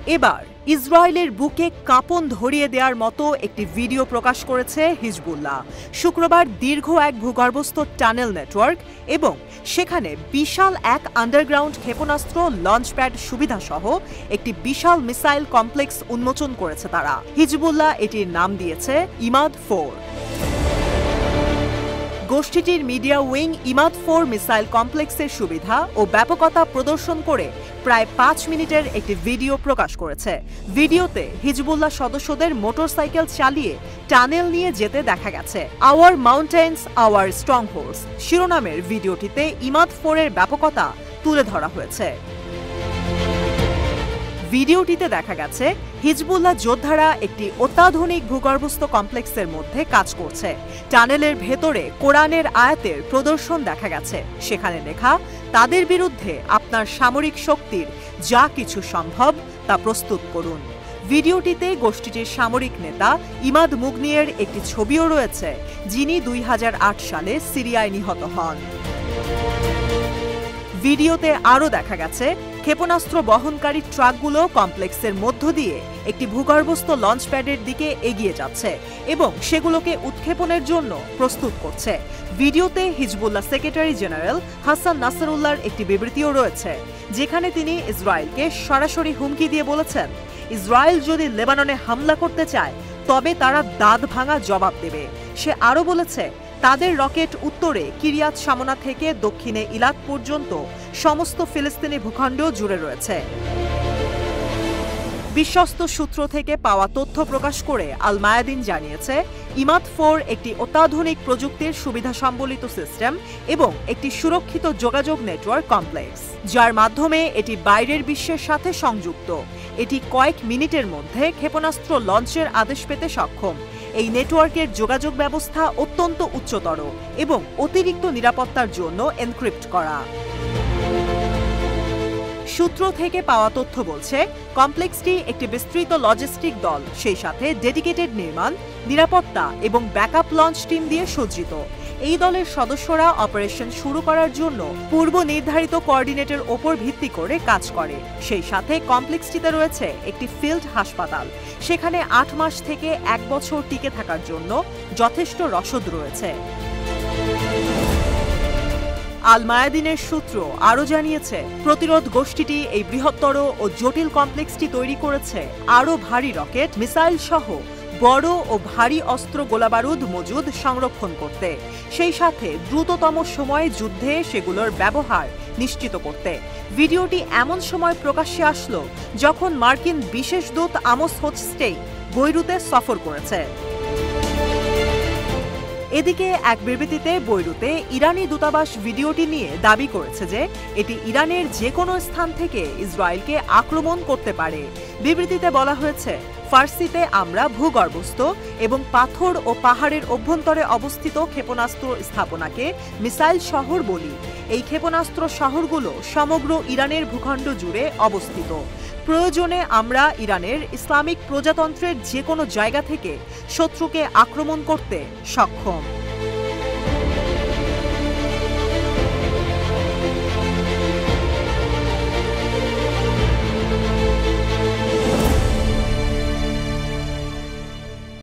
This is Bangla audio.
এবার ইসরায়েলের বুকে কাঁপন ধরিয়ে দেওয়ার মতো একটি ভিডিও প্রকাশ করেছে হিজবুল্লাহ। শুক্রবার দীর্ঘ এক ভূগর্ভস্থ টানেল নেটওয়ার্ক এবং সেখানে বিশাল এক আন্ডারগ্রাউন্ড ক্ষেপণাস্ত্র লঞ্চপ্যাড সুবিধাসহ একটি বিশাল মিসাইল কমপ্লেক্স উন্মোচন করেছে তারা। হিজবুল্লাহ এটির নাম দিয়েছে ইমাদ-4। গোষ্ঠীটির মিডিয়া উইং ইমাদ-4 মিসাইল কমপ্লেক্সের সুবিধা ও ব্যাপকতা প্রদর্শন করে প্রায় 5 মিনিটের একটি ভিডিও প্রকাশ করেছে। ভিডিওতে হিজবুল্লাহ সদস্যদের মোটরসাইকেল চালিয়ে টানেল নিয়ে যেতে দেখা গেছে। আওয়ার মাউন্টেন্স আওয়ার স্ট্রংহোল্ডস শিরোনামের ভিডিওটিতে ইমাদ-4 এর ব্যাপকতা তুলে ধরা হয়েছে। ভিডিওটিতে দেখা গেছে হিজবুল্লাহ যোদ্ধারা একটি অত্যাধুনিক ভূগর্ভস্থ কমপ্লেক্সের মধ্যে কাজ করছে। টানেলের ভেতরে কোরআনের আয়াতের প্রদর্শন দেখা গেছে। সেখানে লেখা, তাদের বিরুদ্ধে আপনার সামরিক শক্তির যা কিছু সম্ভব তা প্রস্তুত করুন। ভিডিওটিতে গোষ্ঠীটির সামরিক নেতা ইমাদ মুগনিয়ের একটি ছবিও রয়েছে, যিনি 2008 সালে সিরিয়ায় নিহত হন। ভিডিওতে আরও দেখা গেছে ক্ষেপণাস্ত্র বহনকারী ট্রাকগুলো কমপ্লেক্সের মধ্য দিয়ে একটি ভূগর্ভস্থ লঞ্চপ্যাডের দিকে এগিয়ে যাচ্ছে এবং সেগুলোকে উৎক্ষেপণের জন্য প্রস্তুত করছে। ভিডিওতে হিজবুল্লাহ সেক্রেটারি জেনারেল হাসান নাসরুল্লাহর একটি বিবৃতিও রয়েছে, যেখানে তিনি ইসরায়েলকে সরাসরি হুমকি দিয়ে বলেছেন, ইসরায়েল যদি লেবাননে হামলা করতে চায় তবে তারা দাঁত ভাঙা জবাব দেবে। সে আরও বলেছে, তাদের রকেট উত্তরে কিরিয়াত শামোনা থেকে দক্ষিণে ইলাত পর্যন্ত সমস্ত ফিলিস্তিনি ভূখণ্ড জুড়ে রয়েছে। বিশ্বস্ত সূত্র থেকে পাওয়া তথ্য প্রকাশ করে আল মায়াদিন জানিয়েছে, ইমাদ-4 একটি অত্যাধুনিক প্রযুক্তির সুবিধা সম্বলিত সিস্টেম এবং একটি সুরক্ষিত যোগাযোগ নেটওয়ার্ক কমপ্লেক্স, যার মাধ্যমে এটি বাইরের বিশ্বের সাথে সংযুক্ত। এটি কয়েক মিনিটের মধ্যে ক্ষেপণাস্ত্র লঞ্চের আদেশ পেতে সক্ষম। এই নেটওয়ার্কের যোগাযোগ ব্যবস্থা অত্যন্ত উচ্চতর এবং অতিরিক্ত নিরাপত্তার জন্য এনক্রিপ্ট করা। সূত্র থেকে পাওয়া তথ্য বলছে, কমপ্লেক্সটি একটি বিস্তৃত লজিস্টিক দল, সেই সাথে ডেডিকেটেড নির্মাণ, নিরাপত্তা এবং ব্যাকআপ লঞ্চ টিম দিয়ে সজ্জিত। এই দলের সদস্যরা অপারেশন শুরু করার জন্য পূর্ব নির্ধারিত কোঅর্ডিনেটের ওপর ভিত্তি করে কাজ করে। সেই সাথে কমপ্লেক্সটিতে রয়েছে একটি ফিল্ড হাসপাতাল। সেখানে 8 মাস থেকে 1 বছর টিকে থাকার জন্য যথেষ্ট রসদ রয়েছে। আল মায়াদিনের সূত্র আরও জানিয়েছে, প্রতিরোধ গোষ্ঠীটি এই বৃহত্তর ও জটিল কমপ্লেক্সটি তৈরি করেছে আরও ভারী রকেট, মিসাইল সহ বড় ও ভারী অস্ত্র গোলাবারুদ মজুদ সংরক্ষণ করতে, সেই সাথে দ্রুততম সময়ে যুদ্ধে সেগুলোর ব্যবহার নিশ্চিত করতে। ভিডিওটি এমন সময় প্রকাশ্যে আসলো যখন মার্কিন বিশেষ দূত আমোস হোচস্টেইন বৈরুতে সফর করেছে। এদিকে এক বিবৃতিতে বৈরুতে ইরানি দূতাবাস ভিডিওটি নিয়ে দাবি করেছে যে এটি ইরানের যে কোনো স্থান থেকে ইসরায়েলকে আক্রমণ করতে পারে। বিবৃতিতে বলা হয়েছে, ফার্সিতে আমরা ভূগর্ভস্থ এবং পাথর ও পাহাড়ের অভ্যন্তরে অবস্থিত ক্ষেপণাস্ত্র স্থাপনাকে মিসাইল শহর বলি। এই ক্ষেপণাস্ত্র শহরগুলো সমগ্র ইরানের ভূখণ্ড জুড়ে অবস্থিত। প্রয়োজনে আমরা ইরানের ইসলামিক প্রজাতন্ত্রের যে কোনো জায়গা থেকে শত্রুকে আক্রমণ করতে সক্ষম।